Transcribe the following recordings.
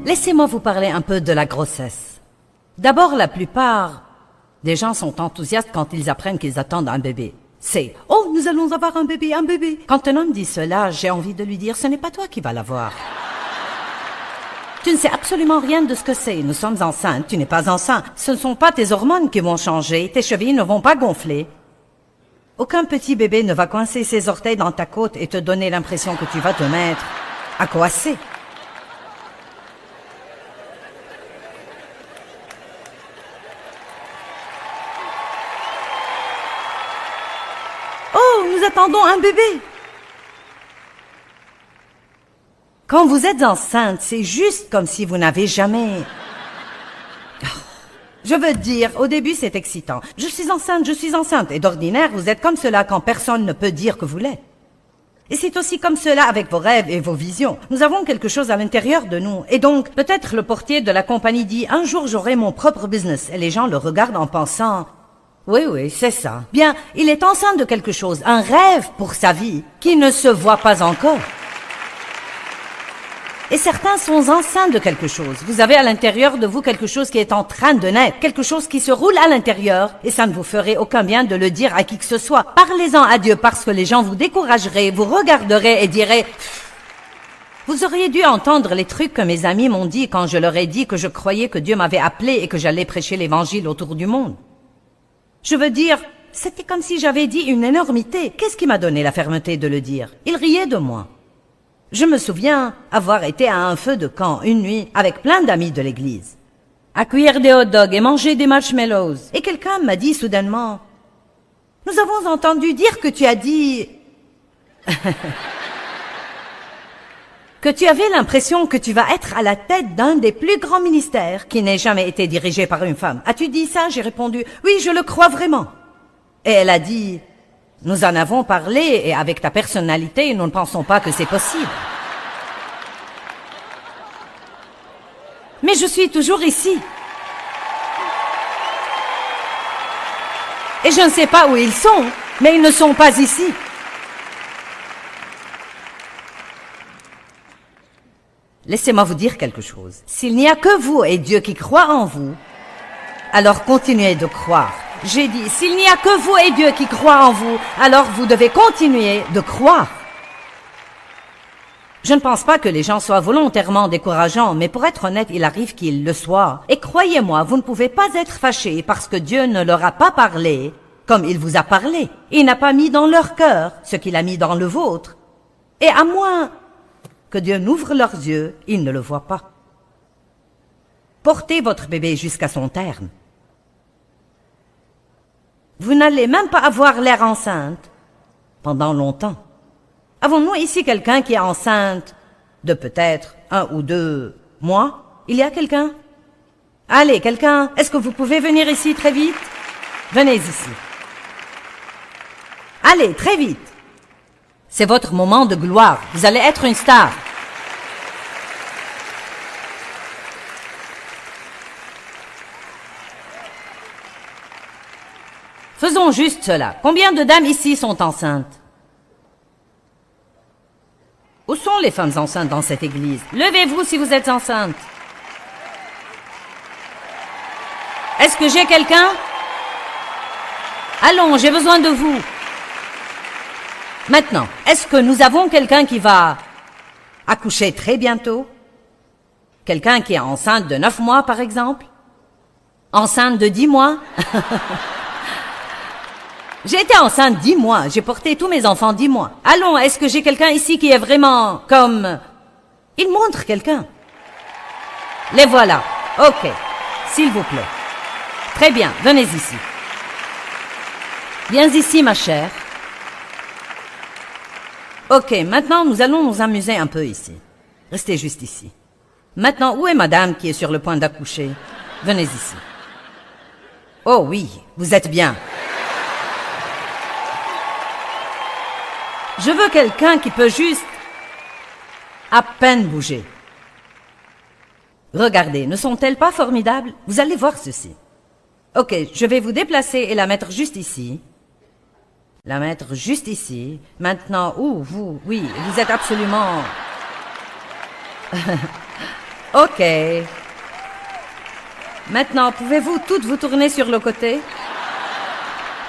Laissez-moi vous parler un peu de la grossesse. D'abord, la plupart des gens sont enthousiastes quand ils apprennent qu'ils attendent un bébé. C'est « Oh, nous allons avoir un bébé, un bébé !» Quand un homme dit cela, j'ai envie de lui dire « Ce n'est pas toi qui vas l'avoir. » Tu ne sais absolument rien de ce que c'est. Nous sommes enceintes, tu n'es pas enceinte. Ce ne sont pas tes hormones qui vont changer, tes chevilles ne vont pas gonfler. Aucun petit bébé ne va coincer ses orteils dans ta côte et te donner l'impression que tu vas te mettre à coasser. Oh, nous attendons un bébé. Quand vous êtes enceinte, c'est juste comme si vous n'avez jamais... Je veux dire, au début c'est excitant. Je suis enceinte. Et d'ordinaire, vous êtes comme cela quand personne ne peut dire que vous l'êtes. Et c'est aussi comme cela avec vos rêves et vos visions. Nous avons quelque chose à l'intérieur de nous. Et donc, peut-être le portier de la compagnie dit « Un jour j'aurai mon propre business ». Et les gens le regardent en pensant « Oui, c'est ça ». Bien, il est enceinte de quelque chose, un rêve pour sa vie qui ne se voit pas encore. Et certains sont enceints de quelque chose. Vous avez à l'intérieur de vous quelque chose qui est en train de naître, quelque chose qui se roule à l'intérieur, et ça ne vous ferait aucun bien de le dire à qui que ce soit. Parlez-en à Dieu parce que les gens vous décourageraient, vous regarderaient et diraient... Vous auriez dû entendre les trucs que mes amis m'ont dit quand je leur ai dit que je croyais que Dieu m'avait appelé et que j'allais prêcher l'évangile autour du monde. Je veux dire, c'était comme si j'avais dit une énormité. Qu'est-ce qui m'a donné la fermeté de le dire? Ils riaient de moi. Je me souviens avoir été à un feu de camp une nuit avec plein d'amis de l'église, à cuire des hot dogs et manger des marshmallows. Et quelqu'un m'a dit soudainement, « Nous avons entendu dire que tu as dit... que tu avais l'impression que tu vas être à la tête d'un des plus grands ministères qui n'ait jamais été dirigé par une femme. As-tu dit ça ?» J'ai répondu, « Oui, je le crois vraiment. » Et elle a dit... Nous en avons parlé et avec ta personnalité, nous ne pensons pas que c'est possible. Mais je suis toujours ici. Et je ne sais pas où ils sont, mais ils ne sont pas ici. Laissez-moi vous dire quelque chose. S'il n'y a que vous et Dieu qui croient en vous, alors continuez de croire. J'ai dit, s'il n'y a que vous et Dieu qui croient en vous, alors vous devez continuer de croire. Je ne pense pas que les gens soient volontairement décourageants, mais pour être honnête, il arrive qu'ils le soient. Et croyez-moi, vous ne pouvez pas être fâchés parce que Dieu ne leur a pas parlé comme il vous a parlé. Il n'a pas mis dans leur cœur ce qu'il a mis dans le vôtre. Et à moins que Dieu n'ouvre leurs yeux, ils ne le voient pas. Portez votre bébé jusqu'à son terme. Vous n'allez même pas avoir l'air enceinte pendant longtemps. Avons-nous ici quelqu'un qui est enceinte de peut-être 1 ou 2 mois? Il y a quelqu'un? Allez, quelqu'un, est-ce que vous pouvez venir ici très vite? Venez ici. Allez, très vite. C'est votre moment de gloire. Vous allez être une star. Faisons juste cela. Combien de dames ici sont enceintes? Où sont les femmes enceintes dans cette église? Levez-vous si vous êtes enceinte. Est-ce que j'ai quelqu'un? Allons, j'ai besoin de vous. Maintenant, est-ce que nous avons quelqu'un qui va accoucher très bientôt? Quelqu'un qui est enceinte de 9 mois, par exemple? Enceinte de 10 mois? J'ai été enceinte 10 mois. J'ai porté tous mes enfants 10 mois. Allons, est-ce que j'ai quelqu'un ici qui est vraiment comme... Il montre quelqu'un. Les voilà. Ok. S'il vous plaît. Très bien. Venez ici. Viens ici, ma chère. Ok. Maintenant, nous allons nous amuser un peu ici. Restez juste ici. Maintenant, où est madame qui est sur le point d'accoucher? Venez ici. Oh oui, vous êtes bien. Je veux quelqu'un qui peut juste à peine bouger. Regardez, ne sont-elles pas formidables? Vous allez voir ceci. Ok, je vais vous déplacer et la mettre juste ici. La mettre juste ici. Maintenant, vous, oui, vous êtes absolument... Ok. Maintenant, pouvez-vous toutes vous tourner sur le côté?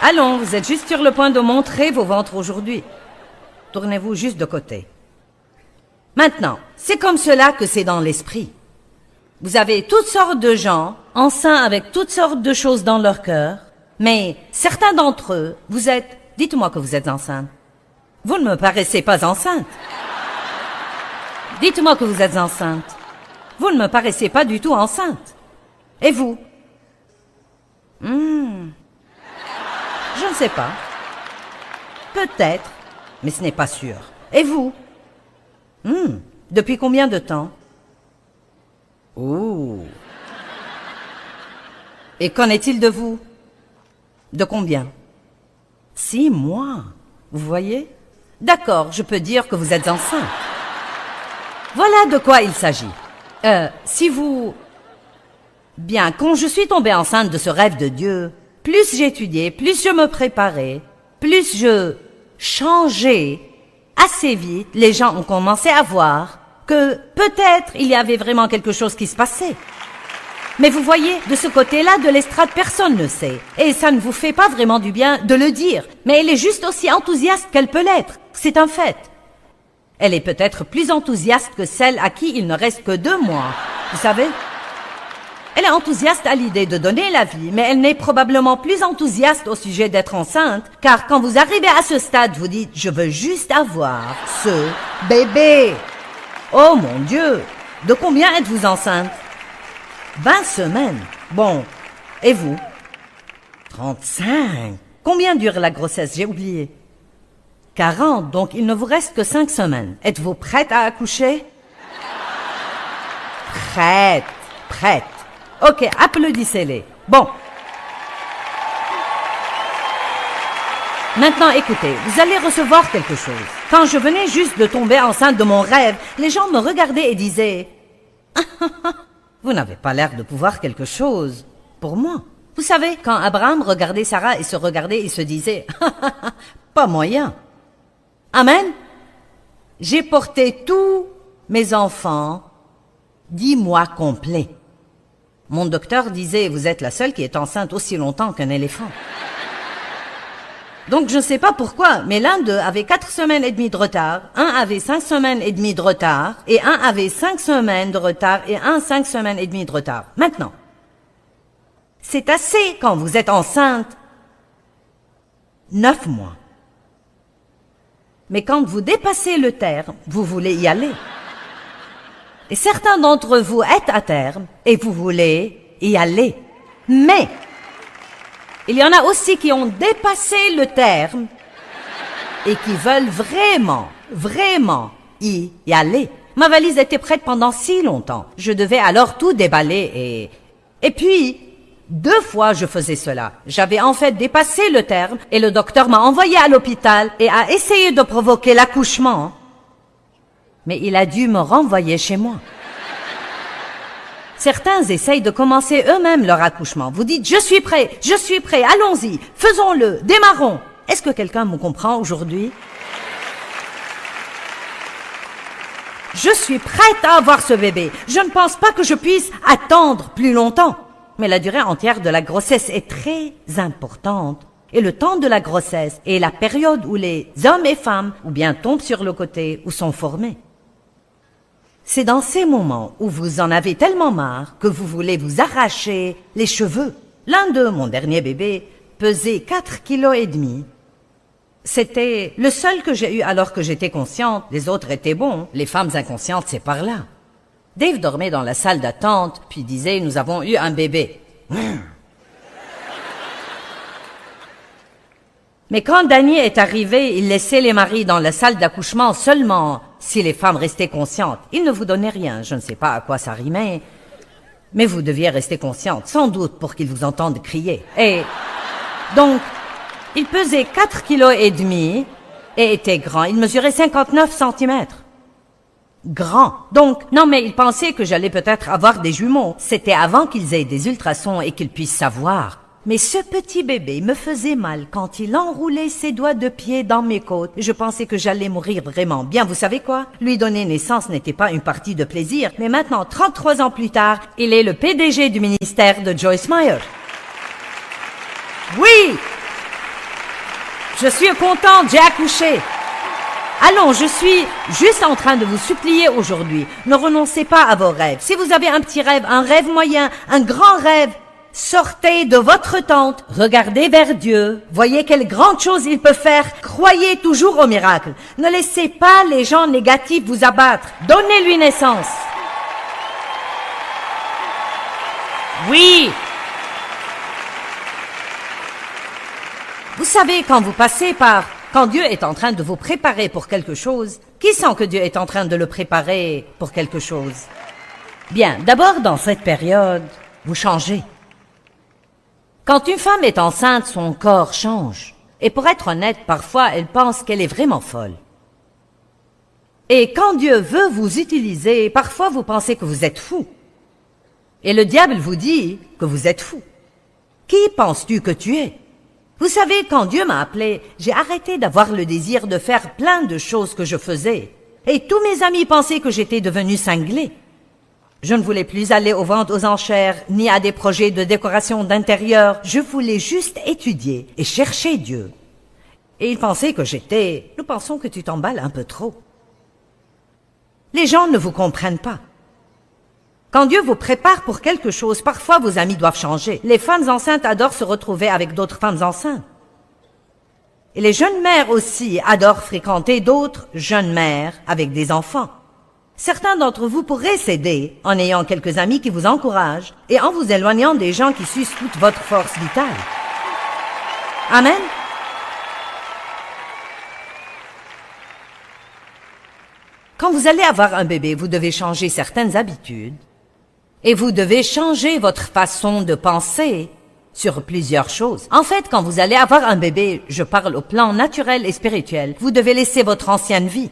Allons, vous êtes juste sur le point de montrer vos ventres aujourd'hui. Tournez-vous juste de côté. Maintenant, c'est comme cela que c'est dans l'esprit. Vous avez toutes sortes de gens, enceints avec toutes sortes de choses dans leur cœur, mais certains d'entre eux, vous êtes... Dites-moi que vous êtes enceinte. Vous ne me paraissez pas enceinte. Dites-moi que vous êtes enceinte. Vous ne me paraissez pas du tout enceinte. Et vous? Je ne sais pas. Peut-être, mais ce n'est pas sûr. Et vous? Depuis combien de temps? Oh. Et qu'en est-il de vous? De combien? 6 mois. Vous voyez? D'accord, je peux dire que vous êtes enceinte. Voilà de quoi il s'agit. Si vous... Bien, quand je suis tombée enceinte de ce rêve de Dieu, plus j'étudiais, plus je me préparais, plus je changeais, assez vite, les gens ont commencé à voir que peut-être il y avait vraiment quelque chose qui se passait. Mais vous voyez, de ce côté-là de l'estrade, personne ne sait. Et ça ne vous fait pas vraiment du bien de le dire. Mais elle est juste aussi enthousiaste qu'elle peut l'être. C'est un fait. Elle est peut-être plus enthousiaste que celle à qui il ne reste que 2 mois. Vous savez? Elle est enthousiaste à l'idée de donner la vie, mais elle n'est probablement plus enthousiaste au sujet d'être enceinte, car quand vous arrivez à ce stade, vous dites « Je veux juste avoir ce bébé ». Oh mon Dieu! De combien êtes-vous enceinte? 20 semaines. Bon. Et vous? 35. Combien dure la grossesse? J'ai oublié. 40. Donc il ne vous reste que 5 semaines. Êtes-vous prête à accoucher? Prête. Prête. Ok, applaudissez-les. Bon. Maintenant, écoutez, vous allez recevoir quelque chose. Quand je venais juste de tomber enceinte de mon rêve, les gens me regardaient et disaient « Vous n'avez pas l'air de pouvoir quelque chose pour moi. » Vous savez, quand Abraham regardait Sarah et se regardait, il se disait « Pas moyen. » Amen. J'ai porté tous mes enfants 10 mois complets. Mon docteur disait « Vous êtes la seule qui est enceinte aussi longtemps qu'un éléphant. » Donc je ne sais pas pourquoi, mais l'un d'eux avait 4 semaines et demie de retard, un avait 5 semaines et demie de retard, et un avait 5 semaines de retard, et un 5 semaines et demie de retard. Maintenant, c'est assez quand vous êtes enceinte 9 mois. Mais quand vous dépassez le terme, vous voulez y aller. Et certains d'entre vous êtes à terme, et vous voulez y aller. Mais il y en a aussi qui ont dépassé le terme et qui veulent vraiment, vraiment y aller. Ma valise était prête pendant si longtemps. Je devais alors tout déballer et puis, 2 fois je faisais cela. J'avais en fait dépassé le terme et le docteur m'a envoyé à l'hôpital et a essayé de provoquer l'accouchement. Mais il a dû me renvoyer chez moi. Certains essayent de commencer eux-mêmes leur accouchement. Vous dites « Je suis prêt, allons-y, faisons-le, démarrons ». Est-ce que quelqu'un me comprend aujourd'hui? Je suis prête à avoir ce bébé. Je ne pense pas que je puisse attendre plus longtemps. Mais la durée entière de la grossesse est très importante. Et le temps de la grossesse est la période où les hommes et femmes ou bien tombent sur le côté ou sont formés. C'est dans ces moments où vous en avez tellement marre que vous voulez vous arracher les cheveux. L'un d'eux, mon dernier bébé, pesait 4,5 kg. C'était le seul que j'ai eu alors que j'étais consciente. Les autres étaient bons. Les femmes inconscientes, c'est par là. Dave dormait dans la salle d'attente, puis disait « Nous avons eu un bébé. » Mais quand Danny est arrivé, il laissait les maris dans la salle d'accouchement seulement si les femmes restaient conscientes. Il ne vous donnait rien, je ne sais pas à quoi ça rimait, mais vous deviez rester consciente, sans doute pour qu'ils vous entendent crier. Et donc, il pesait 4,5 kg et était grand. Il mesurait 59 cm. Grand. Donc, non mais il pensait que j'allais peut-être avoir des jumeaux. C'était avant qu'ils aient des ultrasons et qu'ils puissent savoir. Mais ce petit bébé me faisait mal quand il enroulait ses doigts de pied dans mes côtes. Je pensais que j'allais mourir vraiment. Bien, vous savez quoi? Lui donner naissance n'était pas une partie de plaisir. Mais maintenant, 33 ans plus tard, il est le PDG du ministère de Joyce Meyer. Oui! Je suis contente, j'ai accouché. Allons, je suis juste en train de vous supplier aujourd'hui. Ne renoncez pas à vos rêves. Si vous avez un petit rêve, un rêve moyen, un grand rêve, sortez de votre tente, regardez vers Dieu, voyez quelle grande chose il peut faire, croyez toujours au miracle. Ne laissez pas les gens négatifs vous abattre, donnez-lui naissance. Oui! Vous savez, quand vous passez quand Dieu est en train de vous préparer pour quelque chose, qui sent que Dieu est en train de le préparer pour quelque chose? Bien, d'abord, dans cette période, vous changez. Quand une femme est enceinte, son corps change. Et pour être honnête, parfois, elle pense qu'elle est vraiment folle. Et quand Dieu veut vous utiliser, parfois vous pensez que vous êtes fou. Et le diable vous dit que vous êtes fou. Qui penses-tu que tu es? Vous savez, quand Dieu m'a appelé, j'ai arrêté d'avoir le désir de faire plein de choses que je faisais. Et tous mes amis pensaient que j'étais devenu cinglé. Je ne voulais plus aller aux ventes aux enchères, ni à des projets de décoration d'intérieur. Je voulais juste étudier et chercher Dieu. Et ils pensaient que nous pensons que tu t'emballes un peu trop. Les gens ne vous comprennent pas. Quand Dieu vous prépare pour quelque chose, parfois vos amis doivent changer. Les femmes enceintes adorent se retrouver avec d'autres femmes enceintes. Et les jeunes mères aussi adorent fréquenter d'autres jeunes mères avec des enfants. Certains d'entre vous pourraient s'aider en ayant quelques amis qui vous encouragent et en vous éloignant des gens qui sucent toute votre force vitale. Amen. Quand vous allez avoir un bébé, vous devez changer certaines habitudes et vous devez changer votre façon de penser sur plusieurs choses. En fait, quand vous allez avoir un bébé, je parle au plan naturel et spirituel, vous devez laisser votre ancienne vie.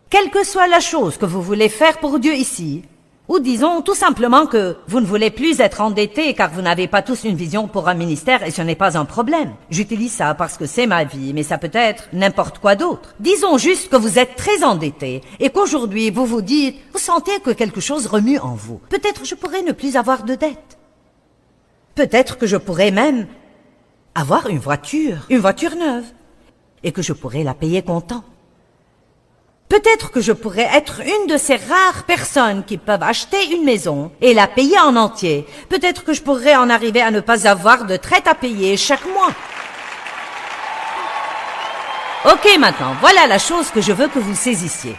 Quelle que soit la chose que vous voulez faire pour Dieu ici, ou disons tout simplement que vous ne voulez plus être endetté car vous n'avez pas tous une vision pour un ministère et ce n'est pas un problème. J'utilise ça parce que c'est ma vie, mais ça peut être n'importe quoi d'autre. Disons juste que vous êtes très endetté et qu'aujourd'hui vous vous dites, vous sentez que quelque chose remue en vous. Peut-être je pourrais ne plus avoir de dette. Peut-être que je pourrais même avoir une voiture neuve, et que je pourrais la payer comptant. Peut-être que je pourrais être une de ces rares personnes qui peuvent acheter une maison et la payer en entier. Peut-être que je pourrais en arriver à ne pas avoir de traite à payer chaque mois. Ok, maintenant, voilà la chose que je veux que vous saisissiez.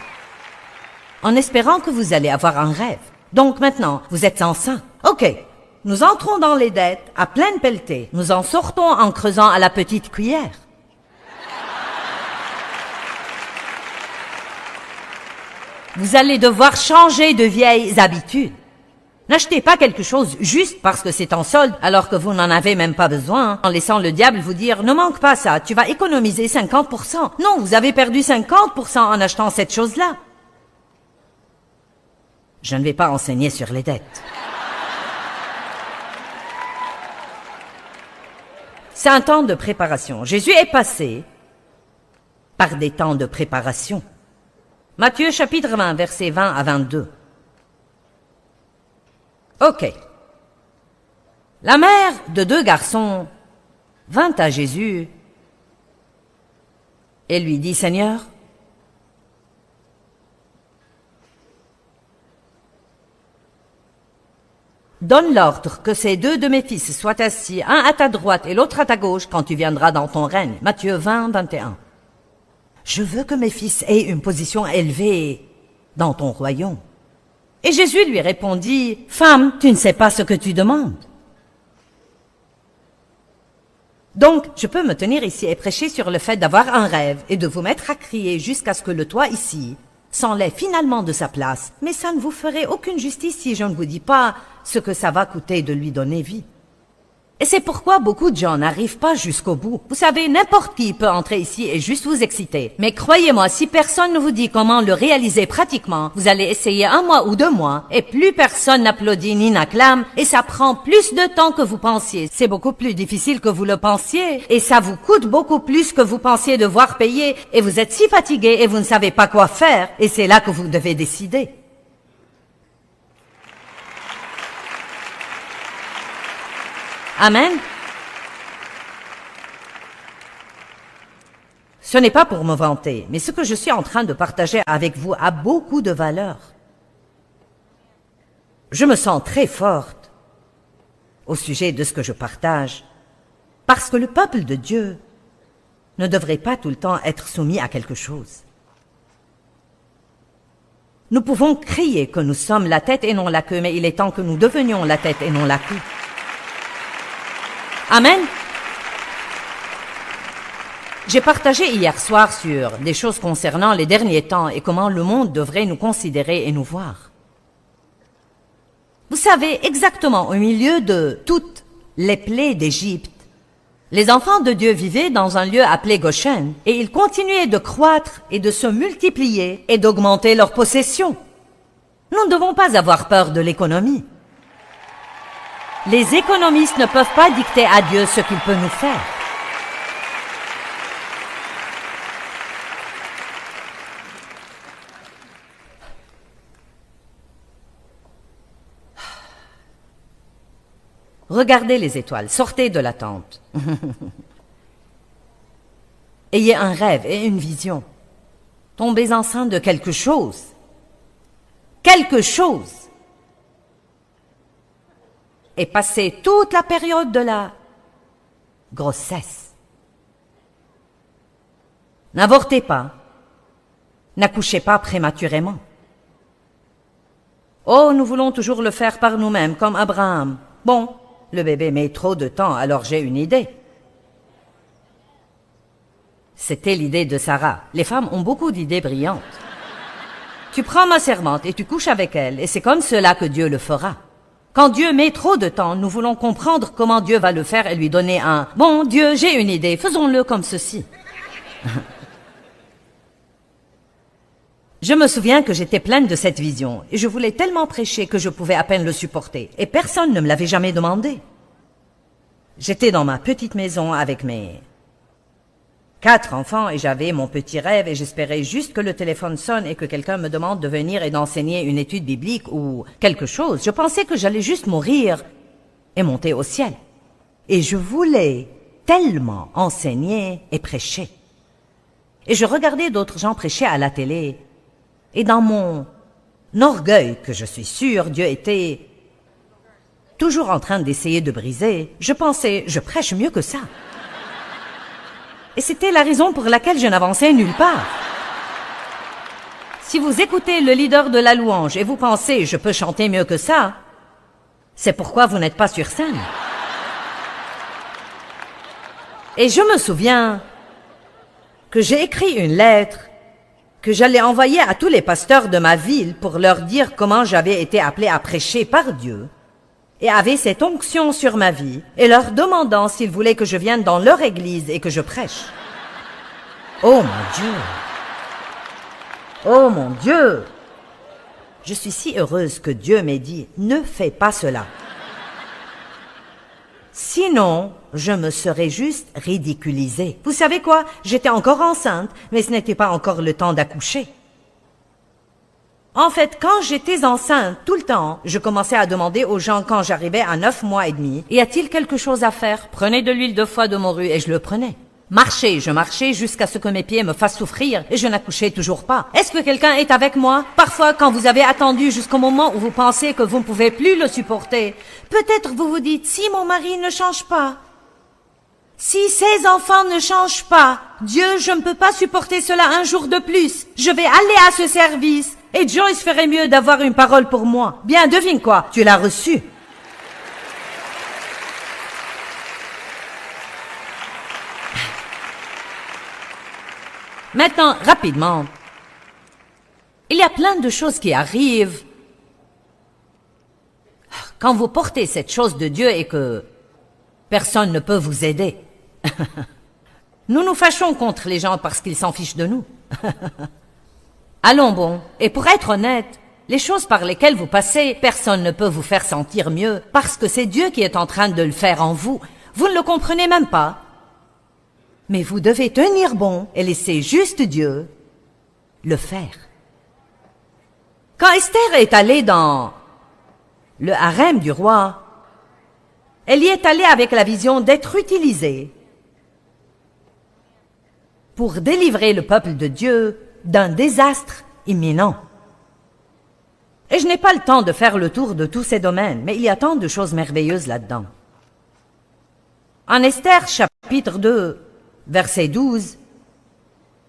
En espérant que vous allez avoir un rêve. Donc maintenant, vous êtes enceint. Ok, nous entrons dans les dettes à pleine pelletée. Nous en sortons en creusant à la petite cuillère. Vous allez devoir changer de vieilles habitudes. N'achetez pas quelque chose juste parce que c'est en solde alors que vous n'en avez même pas besoin, en laissant le diable vous dire « Ne manque pas ça, tu vas économiser 50%. » Non, vous avez perdu 50% en achetant cette chose-là. Je ne vais pas enseigner sur les dettes. C'est un temps de préparation. Jésus est passé par des temps de préparation. Matthieu chapitre 20, versets 20 à 22. Ok. La mère de 2 garçons vint à Jésus et lui dit, « Seigneur, donne l'ordre que ces 2 de mes fils soient assis, un à ta droite et l'autre à ta gauche, quand tu viendras dans ton règne. » Matthieu 20, 21. Je veux que mes fils aient une position élevée dans ton royaume. Et Jésus lui répondit, « Femme, tu ne sais pas ce que tu demandes. » Donc, je peux me tenir ici et prêcher sur le fait d'avoir un rêve et de vous mettre à crier jusqu'à ce que le toit ici s'enlève finalement de sa place. Mais ça ne vous ferait aucune justice si je ne vous dis pas ce que ça va coûter de lui donner vie. Et c'est pourquoi beaucoup de gens n'arrivent pas jusqu'au bout. Vous savez, n'importe qui peut entrer ici et juste vous exciter. Mais croyez-moi, si personne ne vous dit comment le réaliser pratiquement, vous allez essayer 1 mois ou 2 mois, et plus personne n'applaudit ni n'acclame, et ça prend plus de temps que vous pensiez. C'est beaucoup plus difficile que vous le pensiez, et ça vous coûte beaucoup plus que vous pensiez devoir payer, et vous êtes si fatigué et vous ne savez pas quoi faire, et c'est là que vous devez décider. Amen. Ce n'est pas pour me vanter, mais ce que je suis en train de partager avec vous a beaucoup de valeur. Je me sens très forte au sujet de ce que je partage, parce que le peuple de Dieu ne devrait pas tout le temps être soumis à quelque chose. Nous pouvons crier que nous sommes la tête et non la queue, mais il est temps que nous devenions la tête et non la queue. Amen. J'ai partagé hier soir sur des choses concernant les derniers temps et comment le monde devrait nous considérer et nous voir. Vous savez, exactement au milieu de toutes les plaies d'Égypte, les enfants de Dieu vivaient dans un lieu appelé Goshen et ils continuaient de croître et de se multiplier et d'augmenter leurs possessions. Nous ne devons pas avoir peur de l'économie. Les économistes ne peuvent pas dicter à Dieu ce qu'il peut nous faire. Regardez les étoiles, sortez de la tente. Ayez un rêve et une vision. Tombez enceinte de quelque chose. Quelque chose. Et passez toute la période de la grossesse. N'avortez pas. N'accouchez pas prématurément. Oh, nous voulons toujours le faire par nous-mêmes, comme Abraham. Bon, le bébé met trop de temps, alors j'ai une idée. C'était l'idée de Sarah. Les femmes ont beaucoup d'idées brillantes. Tu prends ma servante et tu couches avec elle, et c'est comme cela que Dieu le fera. Quand Dieu met trop de temps, nous voulons comprendre comment Dieu va le faire et lui donner un « Bon, Dieu, j'ai une idée, faisons-le comme ceci. » Je me souviens que j'étais pleine de cette vision et je voulais tellement prêcher que je pouvais à peine le supporter et personne ne me l'avait jamais demandé. J'étais dans ma petite maison avec mes 4 enfants et j'avais mon petit rêve et j'espérais juste que le téléphone sonne et que quelqu'un me demande de venir et d'enseigner une étude biblique ou quelque chose. Je pensais que j'allais juste mourir et monter au ciel. Et je voulais tellement enseigner et prêcher. Et je regardais d'autres gens prêcher à la télé. Et dans mon orgueil, que je suis sûre Dieu était toujours en train d'essayer de briser, je pensais, je prêche mieux que ça. Et c'était la raison pour laquelle je n'avançais nulle part. Si vous écoutez le leader de la louange et vous pensez, je peux chanter mieux que ça, c'est pourquoi vous n'êtes pas sur scène. Et je me souviens que j'ai écrit une lettre que j'allais envoyer à tous les pasteurs de ma ville pour leur dire comment j'avais été appelé à prêcher par Dieu et avait cette onction sur ma vie et leur demandant s'ils voulaient que je vienne dans leur église et que je prêche. Oh mon Dieu! Oh mon Dieu! Je suis si heureuse que Dieu m'ait dit « Ne fais pas cela ». Sinon, je me serais juste ridiculisée. Vous savez quoi? J'étais encore enceinte, mais ce n'était pas encore le temps d'accoucher. En fait, quand j'étais enceinte, tout le temps, je commençais à demander aux gens quand j'arrivais à 9 mois et demi, « Y a-t-il quelque chose à faire? Prenez de l'huile de foie de morue » et je le prenais. Marcher, je marchais jusqu'à ce que mes pieds me fassent souffrir et je n'accouchais toujours pas. Est-ce que quelqu'un est avec moi? Parfois, quand vous avez attendu jusqu'au moment où vous pensez que vous ne pouvez plus le supporter, peut-être vous vous dites, si mon mari ne change pas, si ses enfants ne changent pas, Dieu, je ne peux pas supporter cela un jour de plus. Je vais aller à ce service et Joyce ferait mieux d'avoir une parole pour moi. Bien, devine quoi? Tu l'as reçu. Maintenant, rapidement, il y a plein de choses qui arrivent. Quand vous portez cette chose de Dieu et que personne ne peut vous aider. Nous nous fâchons contre les gens parce qu'ils s'en fichent de nous. Allons bon, et pour être honnête, les choses par lesquelles vous passez, personne ne peut vous faire sentir mieux parce que c'est Dieu qui est en train de le faire en vous. Vous ne le comprenez même pas. Mais vous devez tenir bon et laisser juste Dieu le faire. Quand Esther est allée dans le harem du roi, elle y est allée avec la vision d'être utilisée pour délivrer le peuple de Dieu d'un désastre imminent. Et je n'ai pas le temps de faire le tour de tous ces domaines, mais il y a tant de choses merveilleuses là-dedans. En Esther, chapitre 2, verset 12,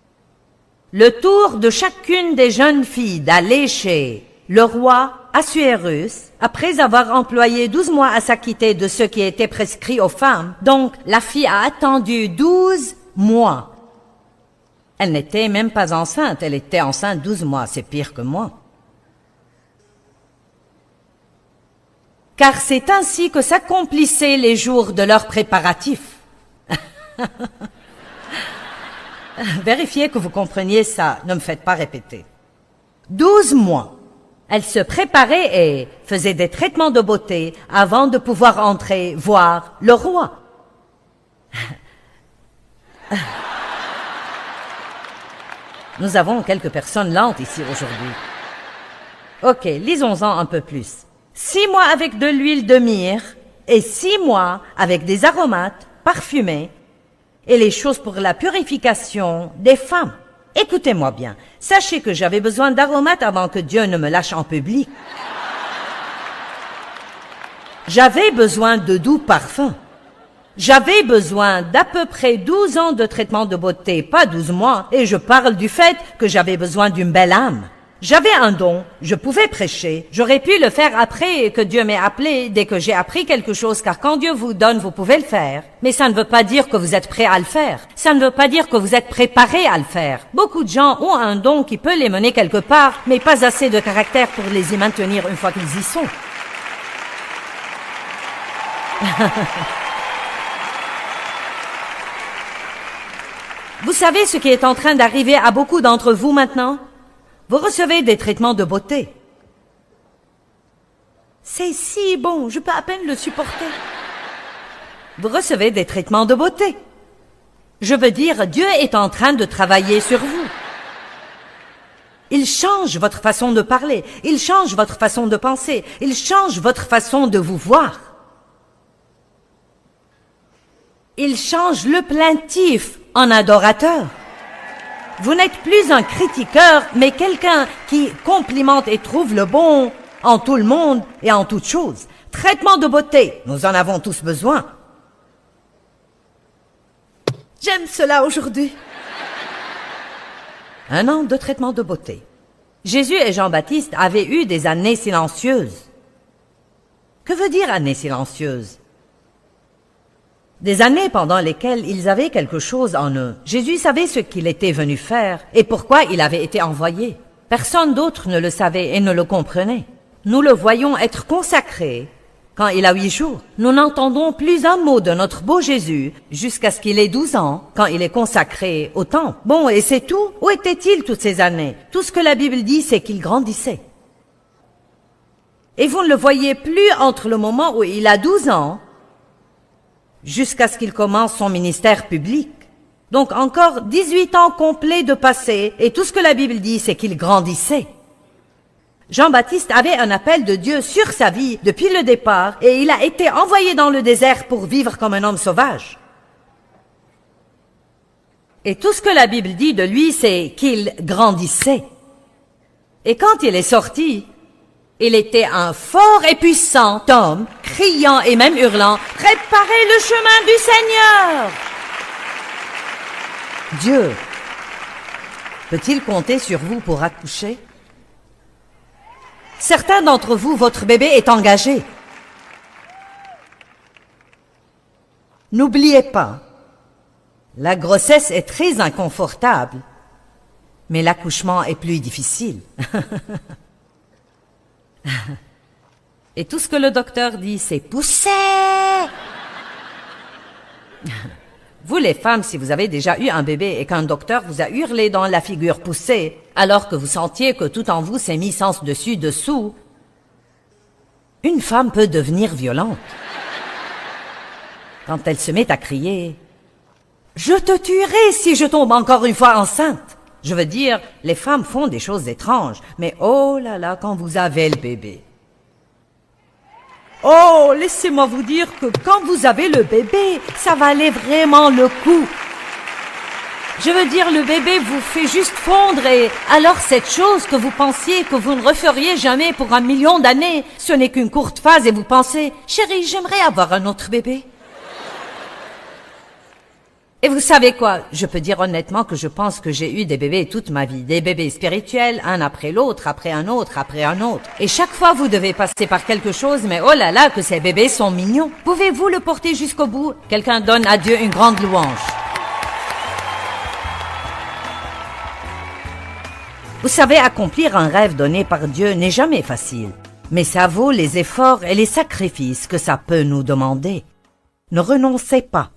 « Le tour de chacune des jeunes filles d'aller chez le roi Assuérus, après avoir employé 12 mois à s'acquitter de ce qui était prescrit aux femmes. Donc, la fille a attendu 12 mois. Elle n'était même pas enceinte, elle était enceinte 12 mois, c'est pire que moi. Car c'est ainsi que s'accomplissaient les jours de leurs préparatifs. » Vérifiez que vous compreniez ça, ne me faites pas répéter. 12 mois. Elle se préparait et faisait des traitements de beauté avant de pouvoir entrer voir le roi. Nous avons quelques personnes lentes ici aujourd'hui. Ok, lisons-en un peu plus. 6 mois avec de l'huile de myrrhe et 6 mois avec des aromates parfumés et les choses pour la purification des femmes. Écoutez-moi bien, sachez que j'avais besoin d'aromates avant que Dieu ne me lâche en public. J'avais besoin de doux parfums. J'avais besoin d'à peu près 12 ans de traitement de beauté, pas 12 mois, et je parle du fait que j'avais besoin d'une belle âme. J'avais un don, je pouvais prêcher, j'aurais pu le faire après que Dieu m'ait appelé, dès que j'ai appris quelque chose, car quand Dieu vous donne, vous pouvez le faire. Mais ça ne veut pas dire que vous êtes prêt à le faire. Ça ne veut pas dire que vous êtes préparé à le faire. Beaucoup de gens ont un don qui peut les mener quelque part, mais pas assez de caractère pour les y maintenir une fois qu'ils y sont. Vous savez ce qui est en train d'arriver à beaucoup d'entre vous maintenant? Vous recevez des traitements de beauté. C'est si bon, je peux à peine le supporter. Vous recevez des traitements de beauté. Je veux dire, Dieu est en train de travailler sur vous. Il change votre façon de parler, il change votre façon de penser, il change votre façon de vous voir. Il change le plaintif en adorateur. Vous n'êtes plus un critiqueur, mais quelqu'un qui complimente et trouve le bon en tout le monde et en toutes choses. Traitement de beauté, nous en avons tous besoin. J'aime cela aujourd'hui. 1 an de traitement de beauté. Jésus et Jean-Baptiste avaient eu des années silencieuses. Que veut dire années silencieuses? Des années pendant lesquelles ils avaient quelque chose en eux. Jésus savait ce qu'il était venu faire et pourquoi il avait été envoyé. Personne d'autre ne le savait et ne le comprenait. Nous le voyons être consacré quand il a 8 jours. Nous n'entendons plus un mot de notre beau Jésus jusqu'à ce qu'il ait 12 ans, quand il est consacré au temple. Bon, et c'est tout? Où était-il toutes ces années? Tout ce que la Bible dit, c'est qu'il grandissait. Et vous ne le voyez plus entre le moment où il a 12 ans jusqu'à ce qu'il commence son ministère public. Donc encore 18 ans complets de passé, et tout ce que la Bible dit, c'est qu'il grandissait. Jean-Baptiste avait un appel de Dieu sur sa vie depuis le départ, et il a été envoyé dans le désert pour vivre comme un homme sauvage. Et tout ce que la Bible dit de lui, c'est qu'il grandissait. Et quand il est sorti, il était un fort et puissant homme, criant et même hurlant, « Préparez le chemin du Seigneur !» Dieu peut-il compter sur vous pour accoucher? Certains d'entre vous, votre bébé est engagé. N'oubliez pas, la grossesse est très inconfortable, mais l'accouchement est plus difficile. Et tout ce que le docteur dit, c'est « poussez !» Vous les femmes, si vous avez déjà eu un bébé et qu'un docteur vous a hurlé dans la figure poussée, alors que vous sentiez que tout en vous s'est mis sens dessus dessous, une femme peut devenir violente. Quand elle se met à crier « Je te tuerai si je tombe encore une fois enceinte !» Je veux dire, les femmes font des choses étranges, mais oh là là, quand vous avez le bébé. Oh, laissez-moi vous dire que quand vous avez le bébé, ça valait vraiment le coup. Je veux dire, le bébé vous fait juste fondre et alors cette chose que vous pensiez que vous ne referiez jamais pour 1 million d'années, ce n'est qu'une courte phase et vous pensez « Chérie, j'aimerais avoir un autre bébé ». Et vous savez quoi? Je peux dire honnêtement que je pense que j'ai eu des bébés toute ma vie. Des bébés spirituels, un après l'autre, après un autre, après un autre. Et chaque fois, vous devez passer par quelque chose, mais oh là là, que ces bébés sont mignons. Pouvez-vous le porter jusqu'au bout? Quelqu'un donne à Dieu une grande louange. Vous savez, accomplir un rêve donné par Dieu n'est jamais facile. Mais ça vaut les efforts et les sacrifices que ça peut nous demander. Ne renoncez pas.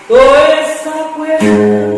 Toda esa cuerda